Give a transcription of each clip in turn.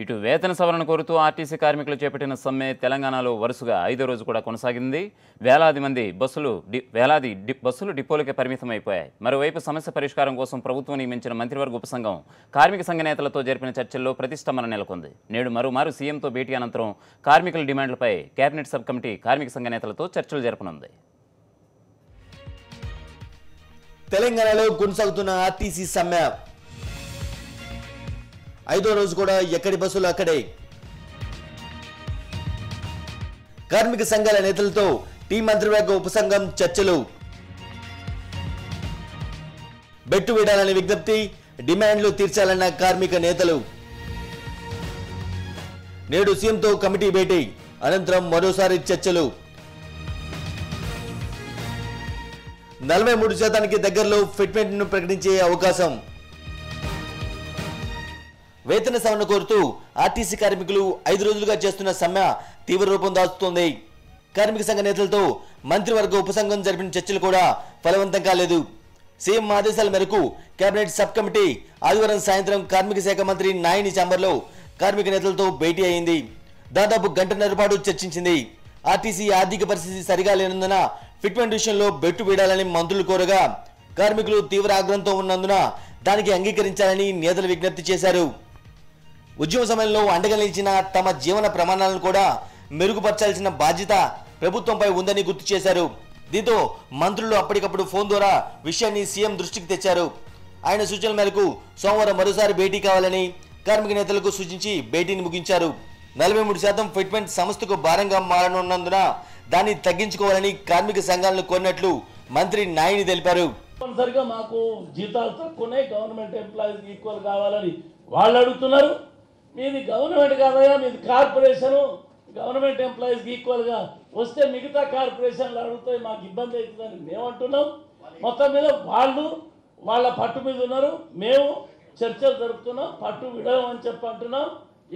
ఇటు వేతన సవరణ కోరుతూ ఆర్టీసీ కార్మికులు చేపట్టిన సమ్మె తెలంగాణలో వరుసగా 5వ రోజు కూడా కొనసాగింది. వేలాది బస్సులు డిపోలకే పరిమితమైపోయాయి. మరోవైపు సమస్య పరిష్కారం కోసం ప్రభుత్వం నియమించిన మంత్రివర్గ ఉపసంఘం కార్మిక సంఘ నేతలతో జరిపిన చర్చల్లో ప్రతిష్టంభన నెలకొంది. నేడు మరోమారు సీఎంతో భేటీ అనంతరం కార్మికుల డిమాండ్లపై కేబినెట్ సబ్ కమిటీ కార్మిక సంఘ నేతలతో చర్చలు జరపనుంది. తెలంగాణలో కొనసాగుతున్న ఆర్టీసీ సమ్మె 5వ రోజు కూడా ఎక్కడి బస్సులు అక్కడే. కార్మిక సంఘాల నేతలతో టీ మంత్రివర్గ ఉపసంఘం చర్చలు. బెట్టు వేడాలని విజ్ఞప్తి, డిమాండ్లు తీర్చాలన్న కార్మిక నేతలు. నేడు సీఎంతో కమిటీ భేటీ అనంతరం మరోసారి చర్చలు. 43% దగ్గరలో ఫిట్మెంట్ ను ప్రకటించే అవకాశం. వేతన సవరణ కోరుతూ ఆర్టీసీ కార్మికులు 5 రోజులుగా చేస్తున్న సమ్మె తీవ్ర రూపం దాల్చుతోంది. కార్మిక సంఘ నేతలతో మంత్రివర్గ ఉపసంఘం జరిపిన చర్చలు కూడా ఫలవంతం కాలేదు. సీఎం ఆదేశాల మేరకు కేబినెట్ సబ్ కమిటీ ఆదివారం సాయంత్రం కార్మిక శాఖ మంత్రి నాయిని ఛాంబర్లో కార్మిక నేతలతో భేటీ అయింది. దాదాపు గంటన్నర పాటు చర్చించింది. ఆర్టీసీ ఆర్థిక పరిస్థితి సరిగా లేనందున ఫిట్మెంట్ విషయంలో బెట్టు వేడాలని మంత్రులు కోరగా కార్మికులు తీవ్ర ఆగ్రహంతో ఉన్నందున దానికి అంగీకరించాలని నేతలు విజ్ఞప్తి చేశారు. ఉద్యమ సమయంలో అండగా నిలిచిన తమ జీవన ప్రమాణాలను కూడా మెరుగుపరచాల్సిన బాధ్యత ప్రభుత్వంపై ఉందని గుర్తు చేశారు. దీంతో మంత్రులు అప్పటికప్పుడు ఫోన్ ద్వారా విషయాన్ని సీఎం దృష్టికి తెచ్చారు. ఆయన సూచనల మేరకు సోమవారం మరోసారి భేటీ కావాలని కార్మిక నేతలకు సూచించి భేటీని ముగించారు. 43% ఫిట్మెంట్ సంస్థకు భారంగా మారనున్నందున దాన్ని తగ్గించుకోవాలని కార్మిక సంఘాలను కోరినట్లు మంత్రి నాయిని తెలిపారు. తప్పనిసరిగా మాకు జీతాలు తక్కువనే, గవర్నమెంట్ ఎంప్లాయీస్ ఈక్వల్ కావాలని వాళ్ళు అడుగుతున్నారు. మీది గవర్నమెంట్ కాదయా, మీది కార్పొరేషను. గవర్నమెంట్ ఎంప్లాయీస్కి ఈక్వల్గా వస్తే మిగతా కార్పొరేషన్లు అడుగుతాయి, మాకు ఇబ్బంది అవుతుందని మేము అంటున్నాం. మొత్తం మీద వాళ్ళు వాళ్ళ పట్టు మీద ఉన్నారు. మేము చర్చలు జరుపుతున్నాం, పట్టు విడవని చెప్పి అంటున్నాం.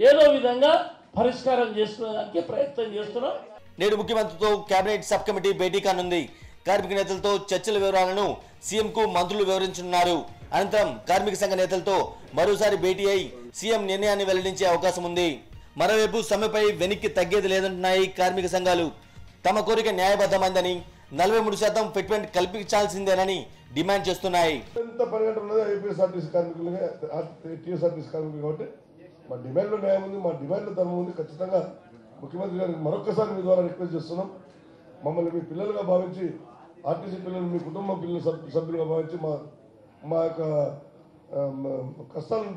ఏదో విధంగా పరిష్కారం చేసుకునేదానికి ప్రయత్నం చేస్తున్నాం. నేడు ముఖ్యమంత్రితో కేబినెట్ సబ్ కమిటీ భేటీ కానుంది. కార్మిక నేతలతో చర్చల వివరాలను సీఎంకు మంత్రులు వివరించనున్నారు. అనంతరం కార్మిక సంఘ నేతలతో మరోసారి భేటీ అయి సీఎం నిర్ణయాన్ని వెల్లడించే అవకాశం ఉంది. మరోవైపు సమ్మెపై వెనక్కి తగ్గేది లేదంటున్నాయి కార్మిక సంఘాలు. తమ కోరిక న్యాయబద్ధమైందని, 43% ఫిట్మెంట్ కల్పించాల్సిందేనని డిమాండ్ చేస్తున్నాయి. కాబట్టి మా డిమాండ్లో న్యాయం ఉంది, మా డిమాండ్లో ధర్మం ఉంది. ఖచ్చితంగా ముఖ్యమంత్రి గారికి మరొకసారి మీ ద్వారా రిక్వెస్ట్ చేస్తున్నాం. మమ్మల్ని మీ పిల్లలుగా భావించి, ఆర్టీసీ పిల్లలు మీ కుటుంబ పిల్లల సభ్యులుగా భావించి మా యొక్క కష్టాలను